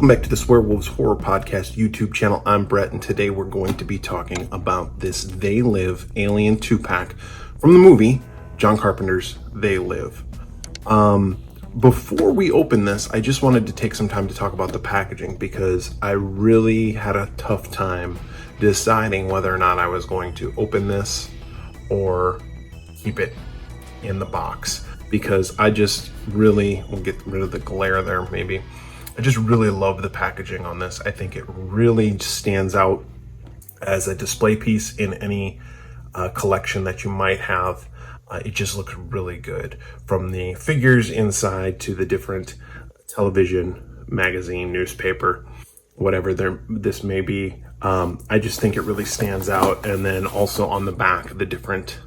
Welcome back to the Swearwolves Horror Podcast YouTube channel. I'm Brett, and today we're going to be talking about this They Live Alien 2-pack from the movie John Carpenter's They Live. Before we open this, I just wanted to take some time to talk about the packaging because I really had a tough time deciding whether or not I was going to open this or keep it in the box, because I just really, we'll get rid of the glare there maybe. I just really love the packaging on this. I think it really stands out as a display piece in any collection that you might have. It just looks really good, from the figures inside to the different television, magazine, newspaper, whatever this may be. I just think it really stands out. And then also on the back, the different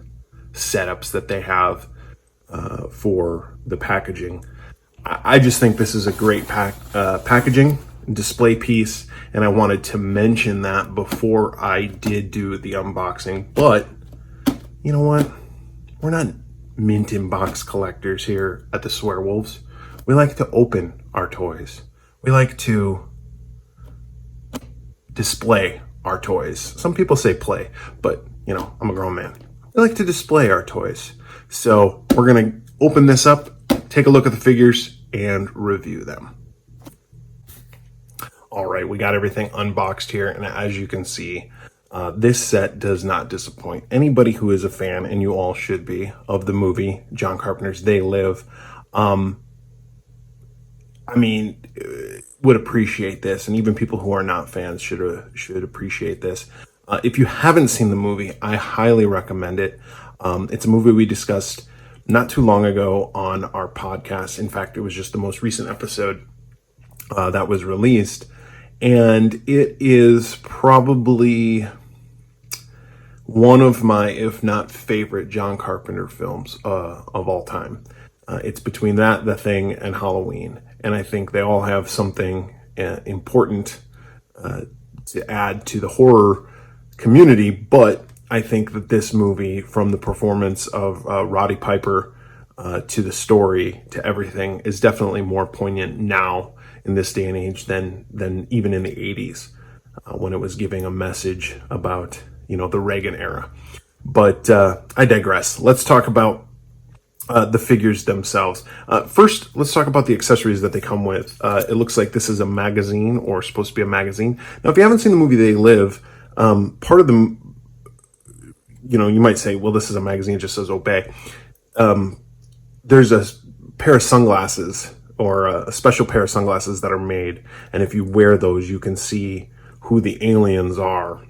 setups that they have for the packaging. I just think this is a great packaging display piece, and I wanted to mention that before I did do the unboxing. But you know what? We're not mint in box collectors here at the Swearwolves. We like to open our toys. We like to display our toys. Some people say play, but you know, I'm a grown man. We like to display our toys. So we're gonna open this up, take a look at the figures, and review them. All right, we got everything unboxed here, and as you can see, this set does not disappoint. Anybody who is a fan, and you all should be, of the movie John Carpenter's They Live, would appreciate this, and even people who are not fans should appreciate this. If you haven't seen the movie, I highly recommend it. It's a movie we discussed not too long ago on our podcast. In fact, it was just the most recent episode that was released, and it is probably one of my, if not favorite, John Carpenter films of all time. It's between that, The Thing, and Halloween, and I think they all have something important to add to the horror community. But I think that this movie, from the performance of Roddy Piper to the story to everything, is definitely more poignant now in this day and age than even in the 80s when it was giving a message about, you know, the Reagan era. But I digress. Let's talk about the figures themselves. First, let's talk about the accessories that they come with. It looks like this is a magazine, or supposed to be a magazine. Now, if you haven't seen the movie They Live, part of the, you know, you might say, well, this is a magazine, it just says obey. There's a pair of sunglasses, or a special pair of sunglasses that are made, and if you wear those, you can see who the aliens are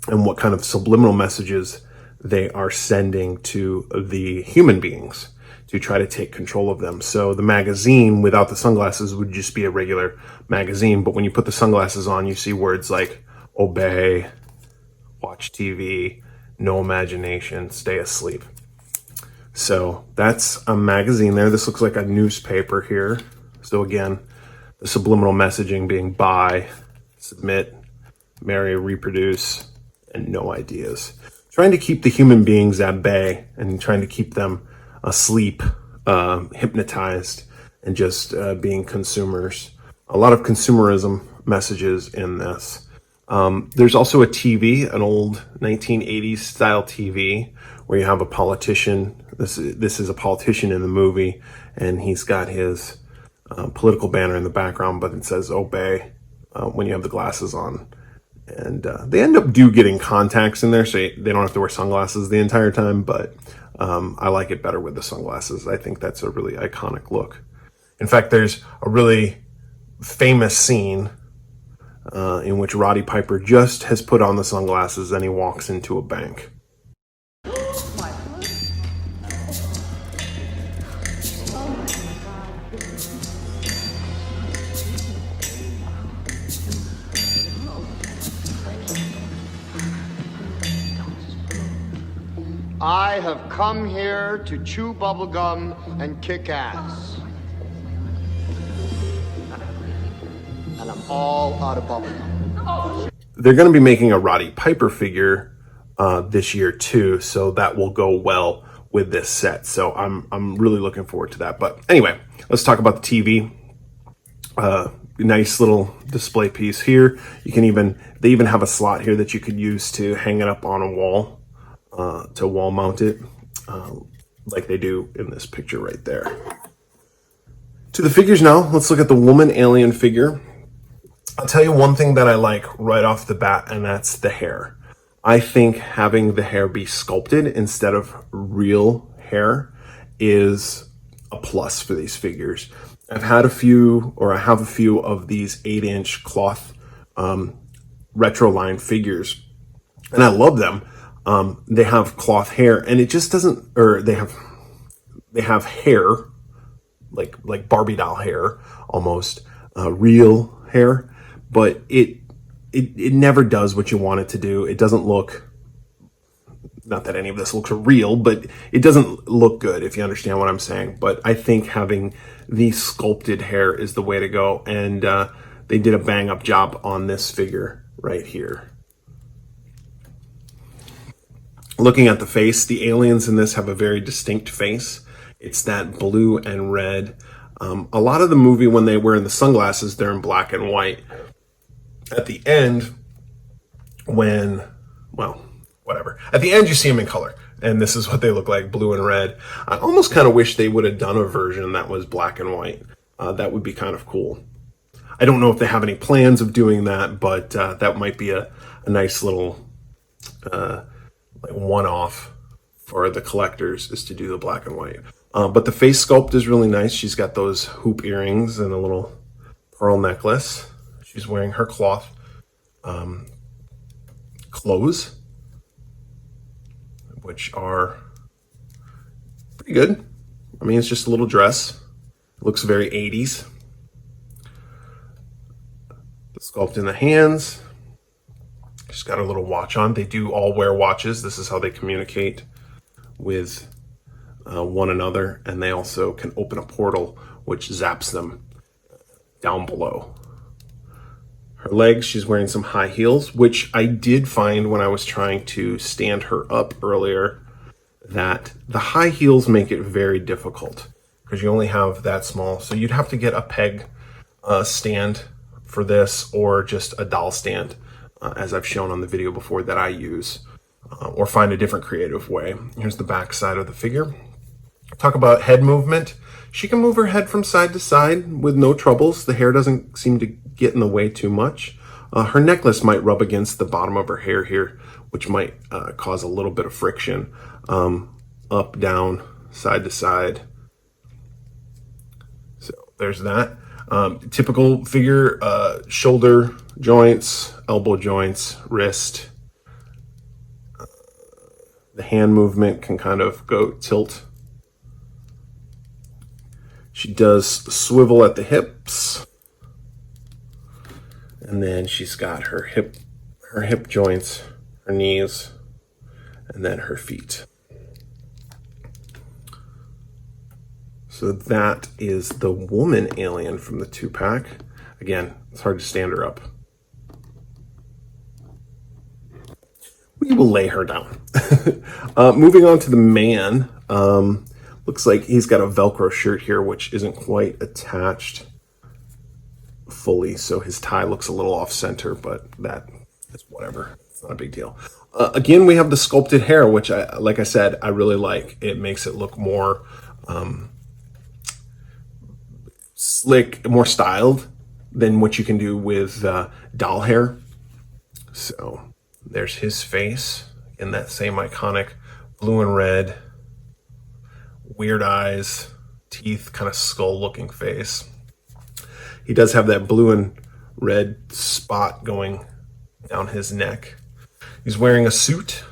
and what kind of subliminal messages they are sending to the human beings to try to take control of them. So the magazine without the sunglasses would just be a regular magazine, but when you put the sunglasses on, you see words like obey, watch TV, no imagination, stay asleep. So that's a magazine there. This looks like a newspaper here. So again, the subliminal messaging being buy, submit, marry, reproduce, and no ideas. Trying to keep the human beings at bay and trying to keep them asleep, hypnotized, and just being consumers. A lot of consumerism messages in this. There's also a TV, an old 1980s style TV, where you have a politician. This is a politician in the movie, and he's got his political banner in the background, but it says obey when you have the glasses on. And they end up getting contacts in there, so they don't have to wear sunglasses the entire time, but I like it better with the sunglasses. I think that's a really iconic look. In fact, there's a really famous scene in which Roddy Piper just has put on the sunglasses and he walks into a bank. I have come here to chew bubblegum and kick ass. And I'm all out of bubblegum. They're going to be making a Roddy Piper figure this year too, so that will go well with this set. So I'm really looking forward to that. But anyway, let's talk about the TV. nice little display piece here. They even have a slot here that you could use to hang it up on a wall, to wall mount it, like they do in this picture right there. To the figures now, let's look at the woman alien figure. I'll tell you one thing that I like right off the bat, and that's the hair. I think having the hair be sculpted instead of real hair is a plus for these figures. I have a few of these 8-inch cloth retro line figures, and I love them. They have cloth hair, and it just doesn't, or they have hair, like Barbie doll hair, almost real hair, but it never does what you want it to do. It doesn't look, not that any of this looks real, but it doesn't look good, if you understand what I'm saying. But I think having the sculpted hair is the way to go, and they did a bang up job on this figure right here. Looking at the face, the aliens in this have a very distinct face. It's that blue and red. A lot of the movie, when they wear the sunglasses, they're in black and white. At the end, at the end you see them in color, and this is what they look like, blue and red. I almost kind of wish they would have done a version that was black and white. That would be kind of cool. I don't know if they have any plans of doing that, but that might be a nice little one-off for the collectors, is to do the black and white. But the face sculpt is really nice. She's got those hoop earrings and a little pearl necklace. She's wearing her cloth clothes, which are pretty good. I mean, it's just a little dress. It looks very 80s. The sculpt in the hands. She's got a little watch on. They do all wear watches. This is how they communicate with one another, and they also can open a portal which zaps them down below. Her legs, she's wearing some high heels, which I did find when I was trying to stand her up earlier, that the high heels make it very difficult because you only have that small. So you'd have to get a peg stand for this, or just a doll stand, as I've shown on the video before that I use, or find a different creative way. Here's the back side of the figure. Talk about head movement. She can move her head from side to side with no troubles. The hair doesn't seem to get in the way too much. Her necklace might rub against the bottom of her hair here, which might cause a little bit of friction. Up, down, side to side. So there's that. Typical figure, shoulder joints, elbow joints, wrist. The hand movement can kind of go tilt. She does swivel at the hips. And then she's got her hip joints, her knees, and then her feet. So that is the woman alien from the 2-pack. Again, it's hard to stand her up. We will lay her down. Moving on to the man. Looks like he's got a Velcro shirt here, which isn't quite attached fully, so his tie looks a little off center, but that is whatever. It's not a big deal. Again, we have the sculpted hair, which, like I said, I really like. It makes it look more slick, more styled than what you can do with doll hair. So there's his face in that same iconic blue and red, weird eyes, teeth, kind of skull looking face. He does have that blue and red spot going down his neck. He's wearing a suit,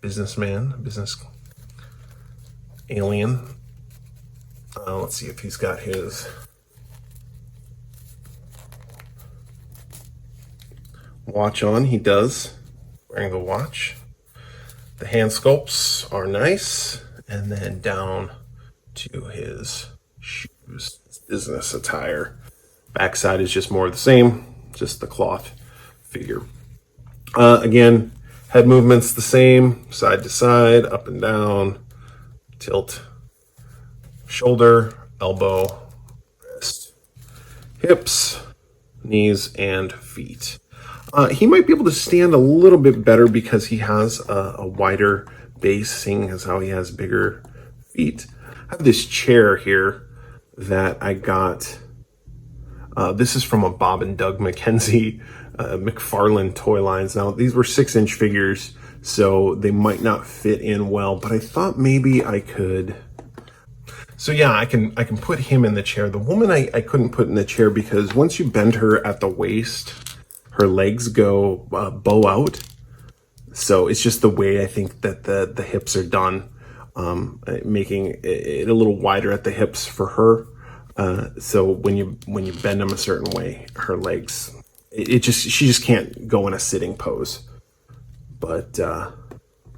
businessman, business alien. Let's see if he's got his watch on. He does, wearing the watch. The hand sculpts are nice. And then down to his shoes, his business attire. Backside is just more of the same, just the cloth figure. Again, head movement's the same, side to side, up and down, tilt, shoulder, elbow, wrist, hips, knees, and feet. He might be able to stand a little bit better because he has a wider base, seeing as how he has bigger feet. I have this chair here that I got. This is from a Bob and Doug McKenzie McFarlane toy lines. Now, these were 6-inch figures, so they might not fit in well, but I thought maybe I could. So yeah, I can put him in the chair. The woman I couldn't put in the chair because once you bend her at the waist, her legs go bow out. So it's just the way I think that the hips are done, making it a little wider at the hips for her. So when you bend them a certain way, her legs, she just can't go in a sitting pose. But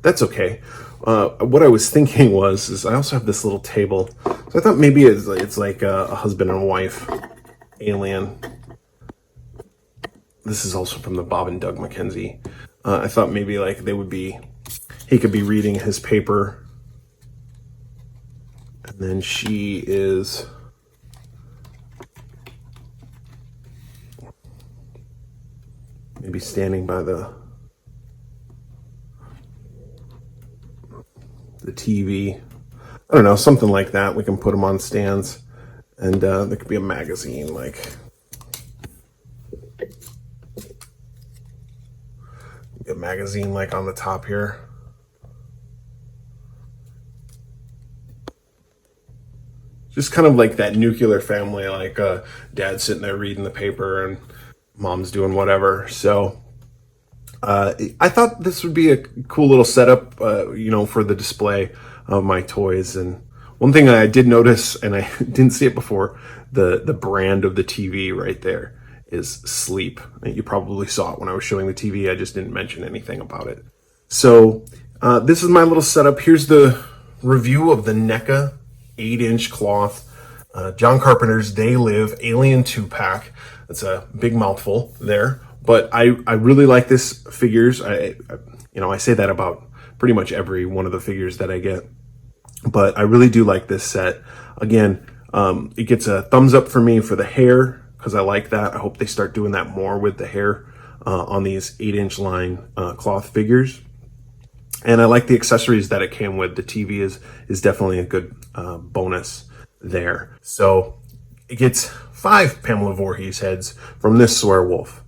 that's okay. What I was thinking is I also have this little table. So I thought maybe it's like a husband and wife alien. This is also from the Bob and Doug McKenzie. I thought maybe like he could be reading his paper, and then she is maybe standing by the TV. I don't know, something like that. We can put them on stands, and there could be a magazine, like a magazine like on the top here. Just kind of like that nuclear family, like dad's sitting there reading the paper and mom's doing whatever. So I thought this would be a cool little setup, for the display of my toys. And one thing I did notice, and I didn't see it before, the brand of the TV right there is Sleep. You probably saw it when I was showing the TV. I just didn't mention anything about it. So this is my little setup. Here's the review of the Neca 8-inch cloth John Carpenter's They Live Alien 2-pack. That's a big mouthful there, but I really like this figures. I say that about pretty much every one of the figures that I get, but I really do like this set. Again, it gets a thumbs up for me for the hair, because I like that. I hope they start doing that more with the hair on these 8-inch line cloth figures. And I like the accessories that it came with. The TV is definitely a good bonus there. So it gets 5 Pamela Voorhees heads from this Swearwolf.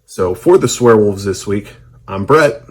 So for the Swearwolves this week, I'm Brett.